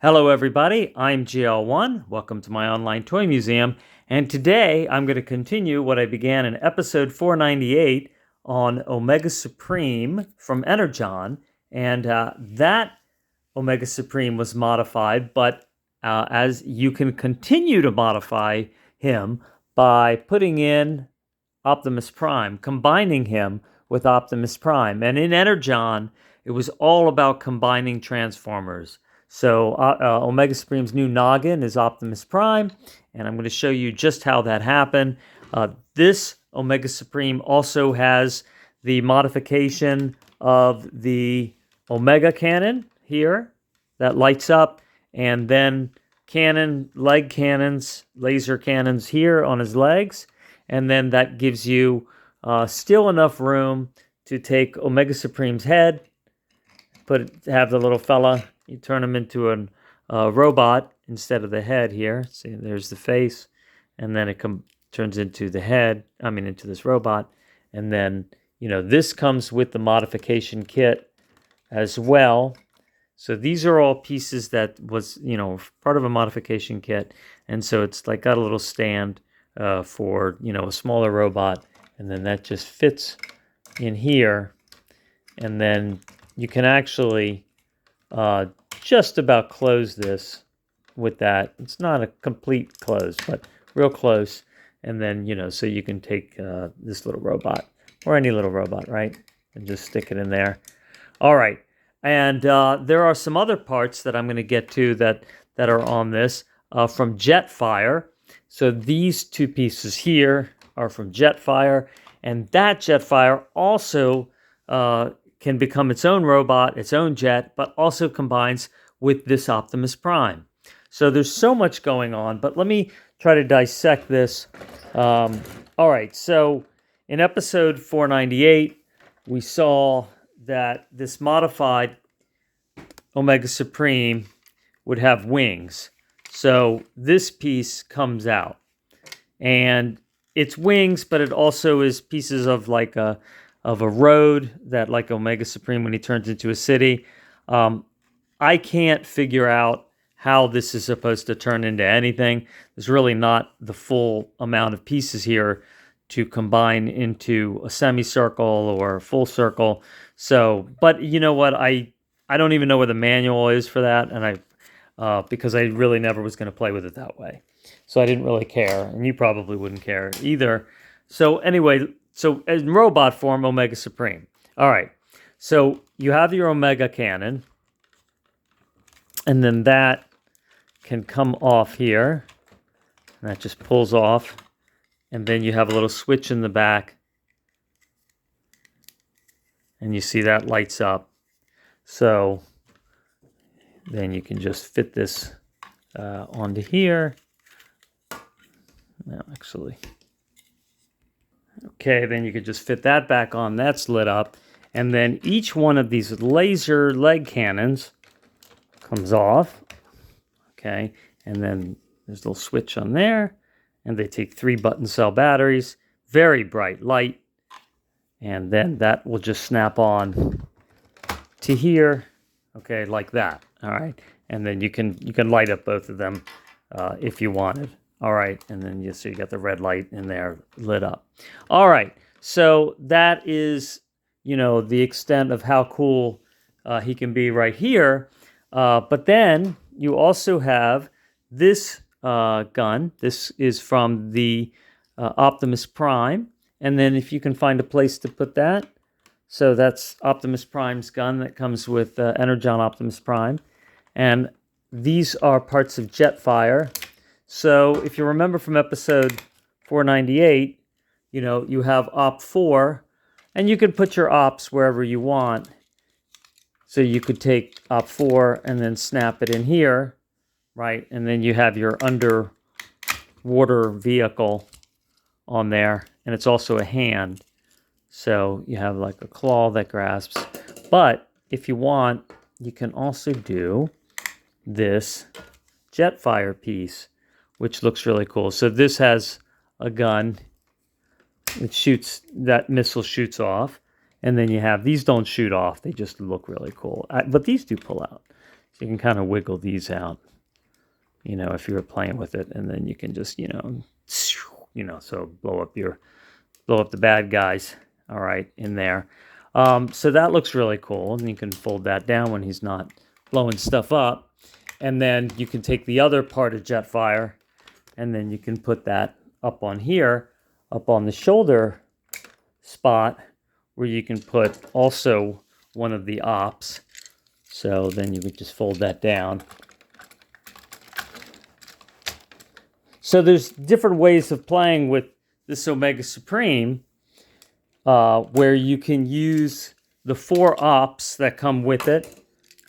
Hello everybody, I'm GL1. Welcome to my online toy museum. And today I'm going to continue what I began in episode 498 on Omega Supreme from Energon. And that Omega Supreme was modified, but as you can continue to modify him by putting in Optimus Prime, combining him with Optimus Prime. And in Energon, it was all about combining Transformers. So Omega Supreme's new noggin is Optimus Prime, and I'm going to show you just how that happened. This Omega Supreme also has the modification of the Omega cannon here that lights up, and then leg cannons, laser cannons here on his legs, and then that gives you still enough room to take Omega Supreme's head, have the little fella. You turn him into a robot instead of the head here. See, there's the face, and then it turns into the head. Into this robot, and then this comes with the modification kit as well. So these are all pieces that was part of a modification kit, and so it's like got a little stand for a smaller robot, and then that just fits in here, and then you can actually just about close this with that. It's not a complete close, but real close. And then, so you can take this little robot, or any little robot, right? And just stick it in there. All right. And there are some other parts that I'm going to get to that are on this from Jetfire. So these two pieces here are from Jetfire. And that Jetfire also can become its own robot, its own jet, but also combines with this Optimus Prime. So there's so much going on, but let me try to dissect this. All right, so in episode 498, we saw that this modified Omega Supreme would have wings. So this piece comes out, and it's wings, but it also is pieces of like a road that, like Omega Supreme when he turns into a city. I can't figure out how this is supposed to turn into anything. There's really not the full amount of pieces here to combine into a semicircle or a full circle. So, but you know what? I don't even know where the manual is for that, and because I really never was going to play with it that way. So I didn't really care, and you probably wouldn't care either. So anyway, so in robot form, Omega Supreme. All right, so you have your Omega cannon, and then that can come off here, and that just pulls off, and then you have a little switch in the back, and you see that lights up. So then you can just fit this onto here. No, actually. Okay, then you could just fit that back on. That's lit up. And then each one of these laser leg cannons comes off. Okay, and then there's a little switch on there. And they take 3 button cell batteries. Very bright light. And then that will just snap on to here. Okay, like that. All right. And then you can light up both of them if you wanted. All right, and then so you got the red light in there lit up. All right, so that is, the extent of how cool he can be right here. But then you also have this gun. This is from the Optimus Prime. And then if you can find a place to put that. So that's Optimus Prime's gun that comes with Energon Optimus Prime. And these are parts of Jetfire. So if you remember from episode 498, you have Op4, and you could put your Ops wherever you want. So you could take Op4 and then snap it in here, right? And then you have your underwater vehicle on there, and it's also a hand. So you have like a claw that grasps. But if you want, you can also do this Jetfire piece, which looks really cool. So this has a gun. It shoots, that missile shoots off. And then you have, these don't shoot off. They just look really cool. But these do pull out. So you can kind of wiggle these out, you know, if you were playing with it, and then you can just, you know, so blow up the bad guys, all right, in there. So that looks really cool, and you can fold that down when he's not blowing stuff up. And then you can take the other part of Jetfire, and then you can put that up on here, up on the shoulder spot, where you can put also one of the ops. So then you would just fold that down. So there's different ways of playing with this Omega Supreme, where you can use the 4 ops that come with it.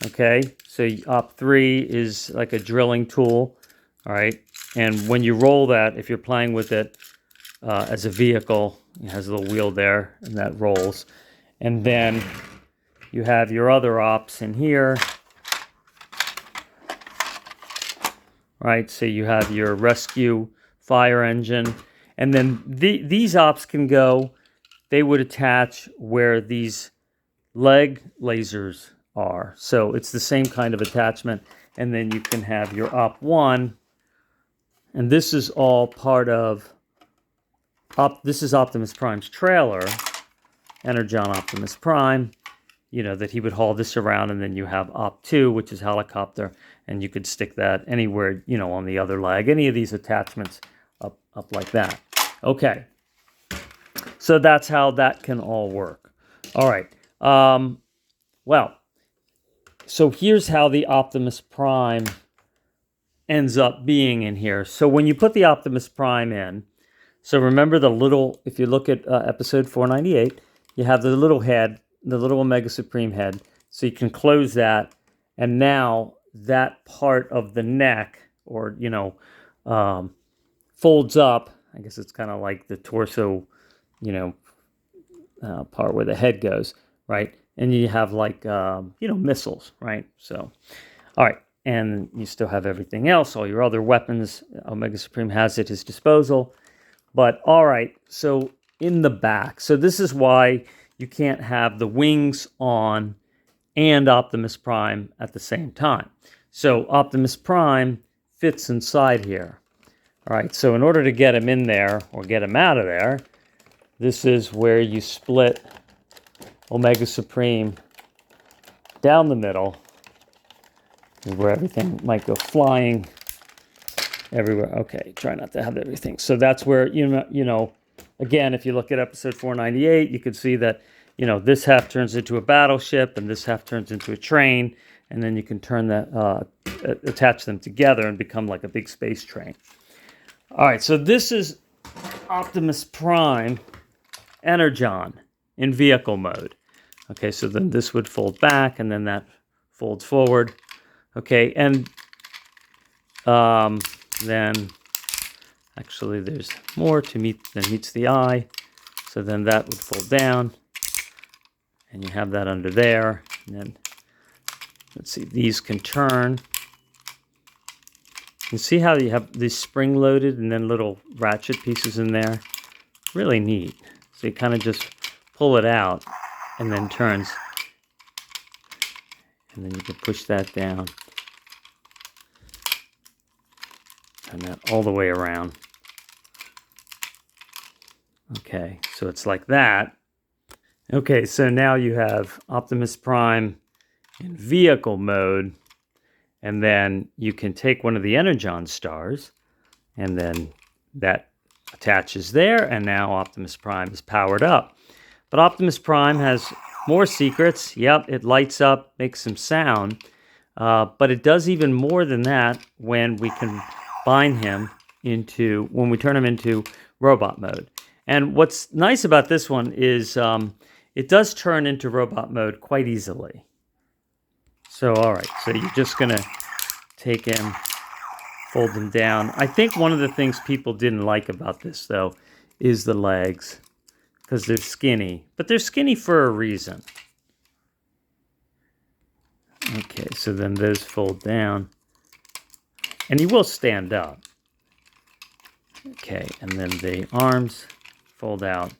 Okay, so op 3 is like a drilling tool, all right? And when you roll that, if you're playing with it as a vehicle, it has a little wheel there, and that rolls. And then you have your other ops in here, right? So you have your rescue fire engine, and then these ops can go, they would attach where these leg lasers are. So it's the same kind of attachment. And then you can have your op 1, and this is all part of, this is Optimus Prime's trailer, Energon Optimus Prime, you know, that he would haul this around, and then you have op 2, which is helicopter, and you could stick that anywhere, you know, on the other leg, any of these attachments up like that. Okay, so that's how that can all work. All right, well, so here's how the Optimus Prime ends up being in here. So when you put the Optimus Prime in, so remember the little, if you look at episode 498, you have the little head, the little Omega Supreme head. So you can close that, and now that part of the neck, or, you know, folds up. I guess it's kind of like the torso, you know, part where the head goes, right? And you have like, you know, missiles, right? So, all right. And you still have everything else, all your other weapons. Omega Supreme has at his disposal. But all right, so in the back. So this is why you can't have the wings on and Optimus Prime at the same time. So Optimus Prime fits inside here. All right, so in order to get him in there or get him out of there, this is where you split Omega Supreme down the middle, where everything might go flying everywhere. Okay, try not to have everything. So that's where, you know, again, if you look at episode 498, you can see that, you know, this half turns into a battleship and this half turns into a train, and then you can turn that, attach them together and become like a big space train. All right, so this is Optimus Prime Energon in vehicle mode. Okay, so then this would fold back, and then that folds forward. Okay, and then actually there's more than meets the eye. So then that would fold down, and you have that under there. And then, let's see, these can turn. You see how you have these spring-loaded and then little ratchet pieces in there? Really neat. So you kind of just pull it out, and then turns. And then you can push that down. Turn that all the way around. Okay, so it's like that. Okay, so now you have Optimus Prime in vehicle mode, and then you can take one of the Energon stars, and then that attaches there, and now Optimus Prime is powered up. But Optimus Prime has more secrets. Yep, it lights up, makes some sound, but it does even more than that when we combine him into, when we turn him into robot mode. And what's nice about this one is it does turn into robot mode quite easily. So, all right, so you're just going to take him, fold him down. I think one of the things people didn't like about this, though, is the legs, because they're skinny. But they're skinny for a reason. Okay, so then those fold down. And he will stand up. Okay, and then the arms fold out.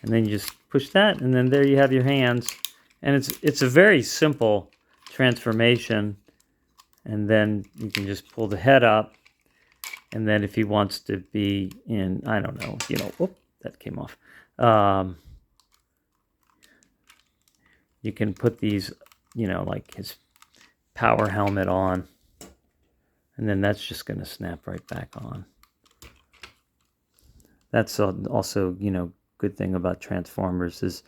And then you just push that, and then there you have your hands And it's a very simple transformation. And then you can just pull the head up. And then if he wants to be in, I don't know, whoop, that came off. You can put these, like his power helmet on. And then that's just going to snap right back on. That's also, good thing about Transformers is,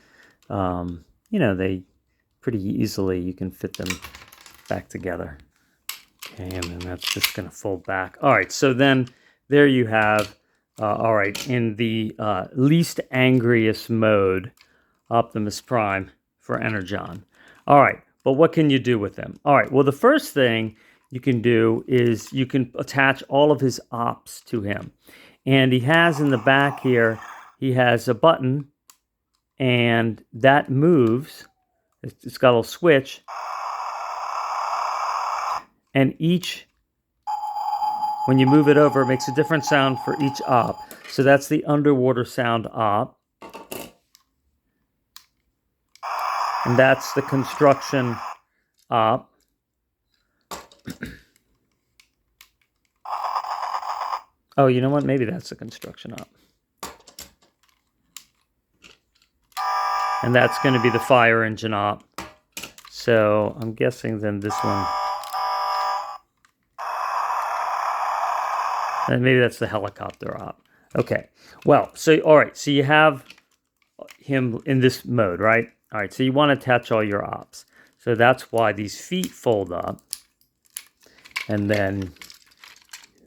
they pretty easily, you can fit them back together. Okay, and then that's just going to fold back. All right, so then there you have, all right, in the least angriest mode, Optimus Prime for Energon. All right, but what can you do with them? All right, well, the first thing you can do is you can attach all of his ops to him. And he has in the back here, he has a button, and that moves. It's got a little switch. And when you move it over, it makes a different sound for each op. So that's the underwater sound op. And that's the construction op. Oh, you know what? Maybe that's the construction op. And that's going to be the fire engine op. So I'm guessing then this one. And maybe that's the helicopter op. Okay. Well, so, all right. So you have him in this mode, right? All right. So you want to attach all your ops. So that's why these feet fold up. And then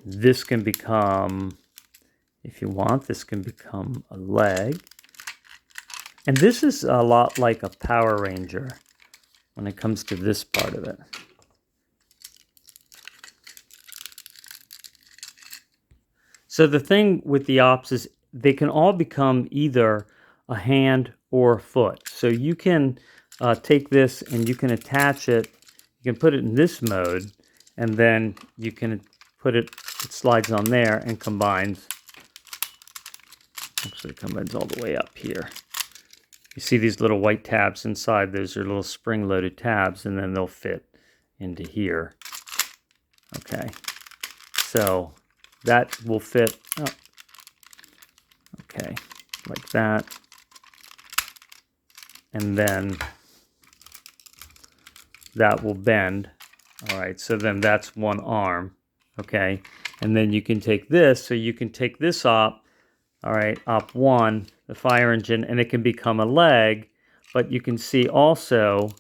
this can become, if you want, this can become a leg. And this is a lot like a Power Ranger when it comes to this part of it. So the thing with the ops is they can all become either a hand or a foot. So you can take this and you can attach it. You can put it in this mode, and then you can put it slides on there and combines. Actually, it combines all the way up here. You see these little white tabs inside. Those are little spring-loaded tabs, and then they'll fit into here. Okay. So that will fit up. Okay, like that. And then that will bend. All right, so then that's one arm. Okay, and then you can take this. So you can take this op, all right, op 1, the fire engine, and it can become a leg. But you can see also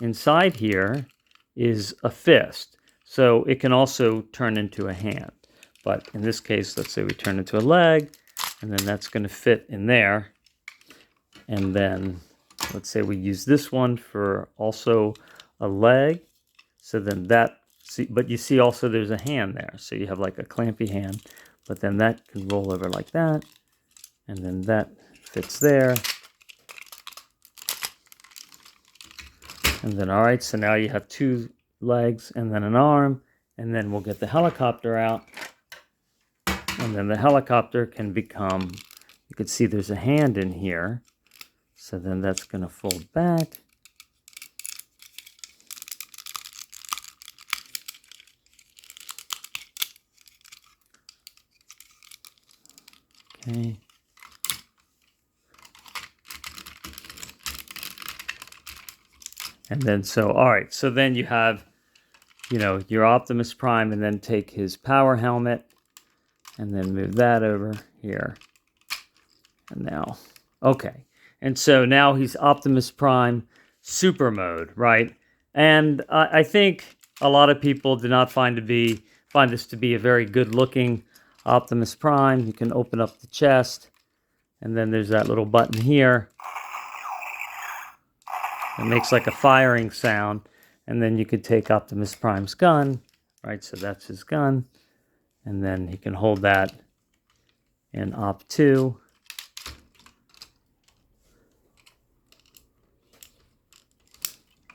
inside here is a fist. So it can also turn into a hand. But in this case, let's say we turn it to a leg, and then that's going to fit in there. And then let's say we use this one for also a leg. So then that, but you see also there's a hand there. So you have like a clampy hand, but then that can roll over like that. And then that fits there. And then, all right, so now you have 2 legs and then an arm. And then we'll get the helicopter out. And then the helicopter can become, you can see there's a hand in here. So then that's going to fold back. Okay. And then, so, all right, so then you have, your Optimus Prime, and then take his power helmet, and then move that over here. And now, okay. And so now he's Optimus Prime Super Mode, right? And I think a lot of people do not find this to be a very good-looking Optimus Prime. You can open up the chest, and then there's that little button here. It makes like a firing sound, and then you could take Optimus Prime's gun, right? So that's his gun, and then he can hold that in Op 2.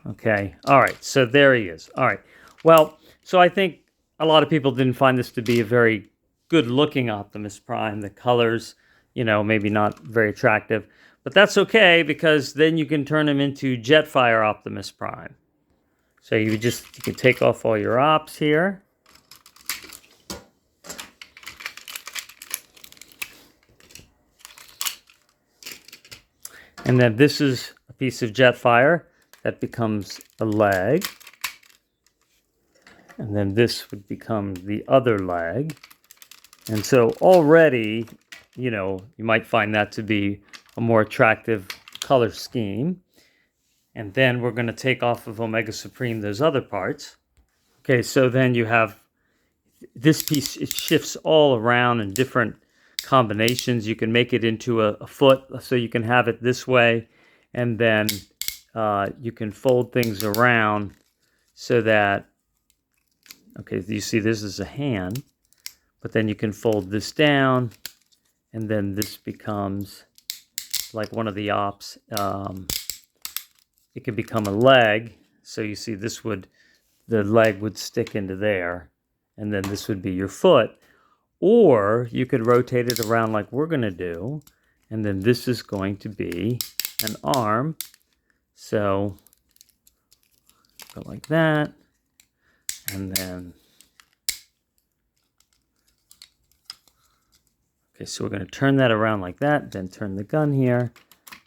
Okay, all right, so there he is. All right, well, so I think a lot of people didn't find this to be a very good-looking Optimus Prime. The colors, maybe not very attractive. But that's okay, because then you can turn him into Jetfire Optimus Prime. So you can take off all your ops here. And then this is a piece of Jetfire that becomes a leg. And then this would become the other leg. And so already, you might find that to be a more attractive color scheme. And then we're going to take off of Omega Supreme those other parts. Okay, so then you have this piece. It shifts all around in different combinations. You can make it into a foot, so you can have it this way, and then you can fold things around so that, okay, you see this is a hand, but then you can fold this down, and then this becomes like one of the ops. It could become a leg, so you see the leg would stick into there, and then this would be your foot. Or you could rotate it around like we're going to do, and then this is going to be an arm. So go like that, and then, okay, so we're going to turn that around like that, then turn the gun here,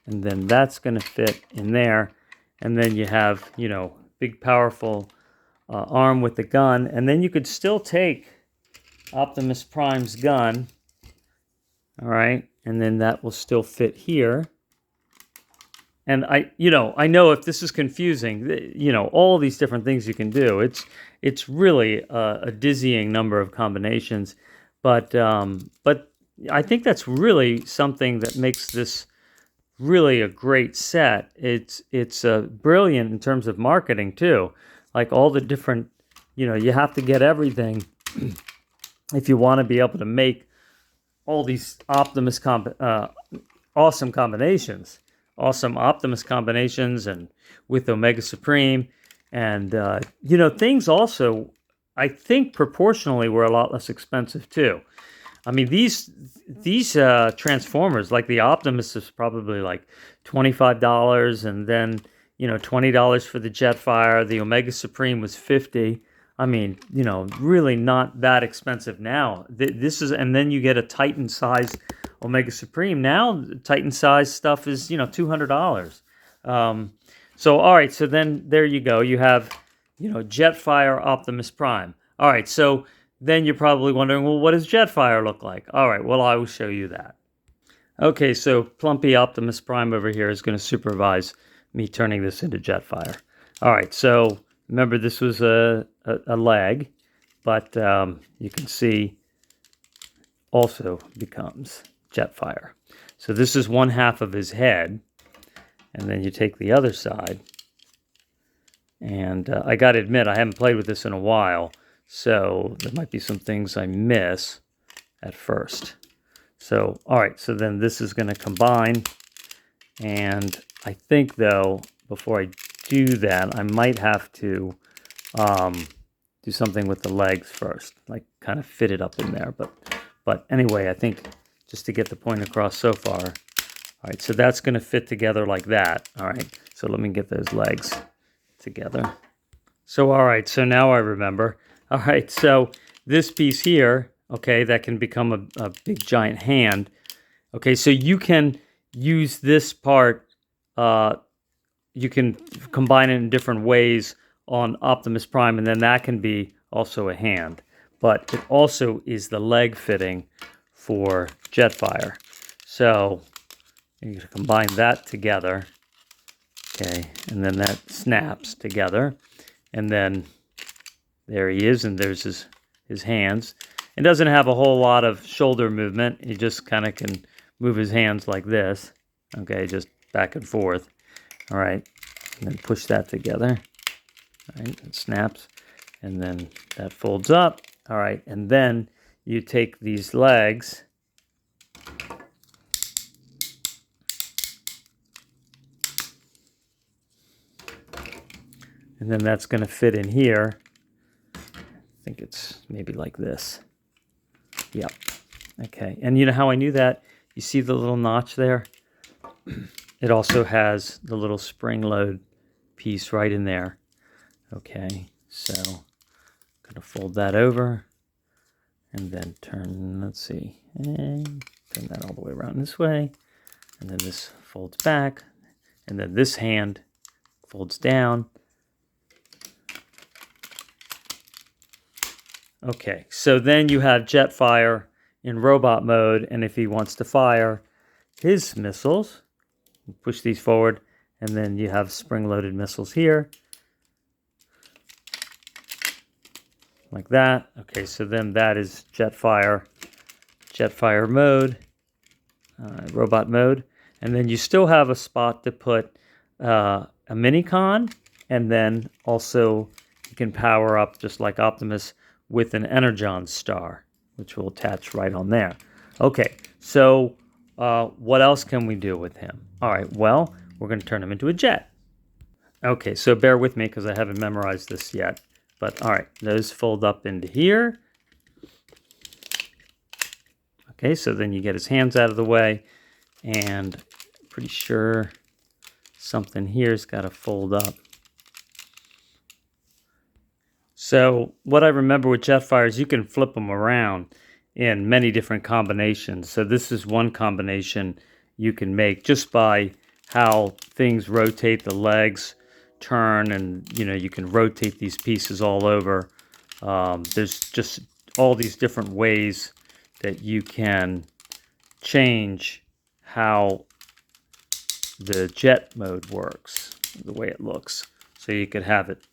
and then that's going to fit in there. And then you have, big powerful arm with the gun, and then you could still take Optimus Prime's gun, all right, and then that will still fit here. And I know if this is confusing, all these different things you can do. It's really a dizzying number of combinations, but I think that's really something that makes this really a great set. It's brilliant in terms of marketing too. Like all the different, you have to get everything if you want to be able to make all these Optimus awesome combinations, awesome Optimus combinations, and with Omega Supreme, and things also, I think proportionally were a lot less expensive too. I mean, these Transformers, like the Optimus, is probably like $25, and then $20 for the Jetfire. The Omega Supreme was $50. I mean, really not that expensive now. And then you get a Titan size Omega Supreme. Now, Titan size stuff is $200. So all right, so then there you go. You have Jetfire Optimus Prime. All right, so then you're probably wondering, well, what does Jetfire look like? All right, well, I will show you that. Okay, so Plumpy Optimus Prime over here is going to supervise me turning this into Jetfire. All right, so remember this was a leg, but you can see also becomes Jetfire. So this is one half of his head, and then you take the other side. And I got to admit, I haven't played with this in a while, so there might be some things I miss at first. So, all right, so then this is going to combine. And I think, though, before I do that, I might have to do something with the legs first, like kind of fit it up in there. But anyway, I think just to get the point across so far. All right, so that's going to fit together like that. All right, so let me get those legs together. So, all right, so now I remember. All right, so this piece here, okay, that can become a big giant hand. Okay, so you can use this part, you can combine it in different ways on Optimus Prime, and then that can be also a hand. But it also is the leg fitting for Jetfire. So you can combine that together, okay, and then that snaps together, and then there he is, and there's his hands. It doesn't have a whole lot of shoulder movement. He just kind of can move his hands like this, okay, just back and forth. All right, and then push that together. All right, it snaps, and then that folds up. All right, and then you take these legs, and then that's going to fit in here. I think it's maybe like this. Yep. Okay, and you know how I knew that? You see the little notch there? it also has the little spring load piece right in there. Okay, so I'm gonna fold that over and then turn, let's see, and turn that all the way around this way. And then this folds back, and then this hand folds down. Okay, so then you have Jetfire in robot mode, and if he wants to fire his missiles, push these forward, and then you have spring-loaded missiles here. Like that. Okay, so then that is Jetfire mode, robot mode. And then you still have a spot to put a Minicon, and then also you can power up, just like Optimus, with an Energon star, which will attach right on there. Okay, so what else can we do with him? All right, well, we're going to turn him into a jet. Okay, so bear with me because I haven't memorized this yet. But all right, those fold up into here. Okay, so then you get his hands out of the way, and pretty sure something here's got to fold up. So what I remember with Jetfire is you can flip them around in many different combinations. So this is one combination you can make just by how things rotate, the legs turn, and you can rotate these pieces all over. There's just all these different ways that you can change how the jet mode works, the way it looks. So you could have it,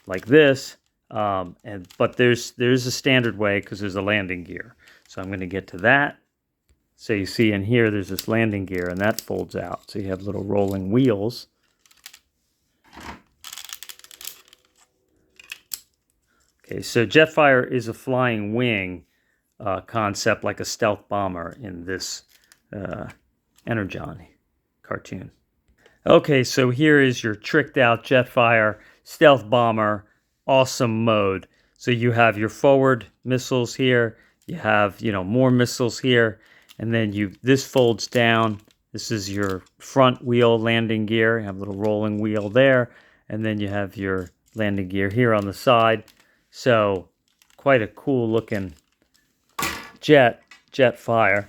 like this, but there's a standard way because there's a landing gear. So I'm going to get to that. So you see in here there's this landing gear, and that folds out. So you have little rolling wheels. Okay, so Jetfire is a flying wing concept, like a stealth bomber in this Energon cartoon. Okay, so here is your tricked out Jetfire stealth bomber, awesome mode. So you have your forward missiles here, you have more missiles here, and then this folds down. This is your front wheel landing gear. You have a little rolling wheel there, and then you have your landing gear here on the side. So quite a cool looking Jetfire.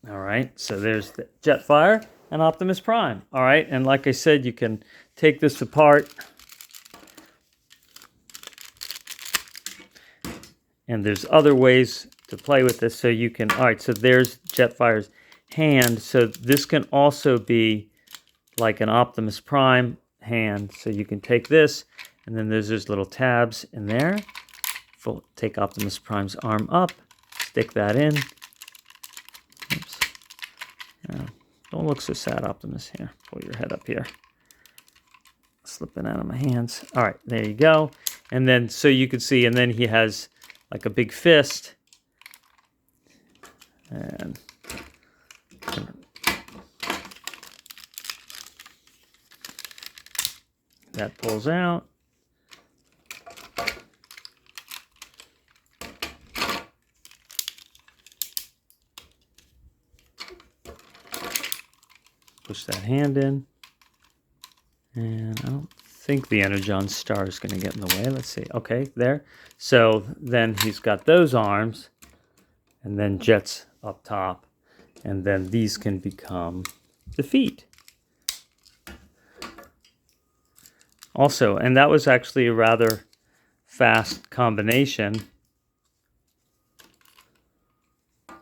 All right, so there's the Jetfire and Optimus Prime. All right, and like I said, you can take this apart, and there's other ways to play with this. So you can, all right, so there's Jetfire's hand. So this can also be like an Optimus Prime hand. So you can take this, and then there's little tabs in there. Take Optimus Prime's arm up, stick that in. Oops. Don't look so sad, Optimus. Here, pull your head up here. Slipping out of my hands. All right, there you go. And then, so you can see, and then he has like a big fist. And that pulls out. Push that hand in. And I don't think the Energon star is going to get in the way. Let's see. Okay, there. So then he's got those arms, and then jets up top, and then these can become the feet. Also, and that was actually a rather fast combination.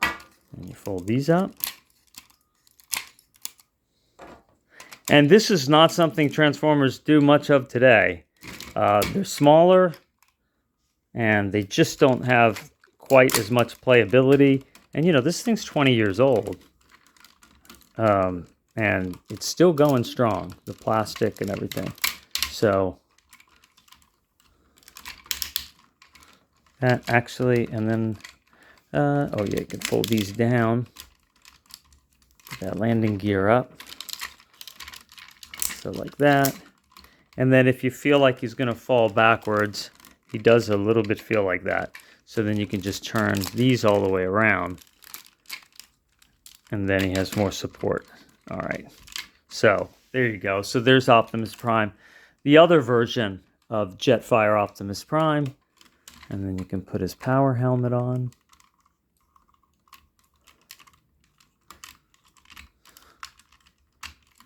And you fold these up. And this is not something Transformers do much of today. They're smaller, and they just don't have quite as much playability. And this thing's 20 years old. And it's still going strong, the plastic and everything. So that actually, and then, oh yeah, you can fold these down. Put that landing gear up. So like that. And then if you feel like he's going to fall backwards, he does a little bit feel like that. So then you can just turn these all the way around. And then he has more support. All right. So there you go. So there's Optimus Prime. The other version of Jetfire Optimus Prime. And then you can put his power helmet on.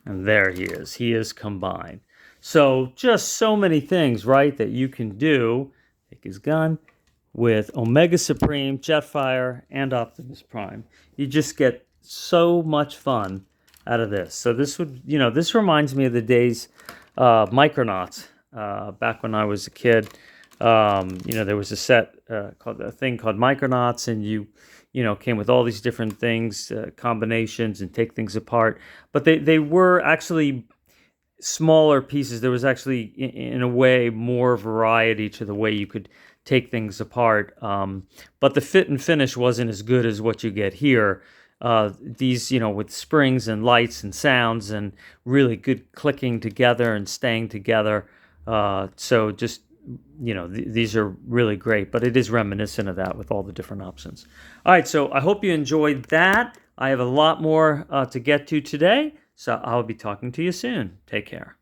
And there he is. He is combined. So just so many things, right, that you can do. Take his gun with Omega Supreme, Jetfire, and Optimus Prime. You just get so much fun out of this. So this would, this reminds me of the days Micronauts. Back when I was a kid, there was a set called Micronauts, and you came with all these different things, combinations, and take things apart. But they were actually smaller pieces. There was actually, in a way, more variety to the way you could take things apart. But the fit and finish wasn't as good as what you get here. These, with springs and lights and sounds and really good clicking together and staying together. So just, these are really great, but it is reminiscent of that with all the different options. All right, so I hope you enjoyed that. I have a lot more to get to today, so I'll be talking to you soon. Take care.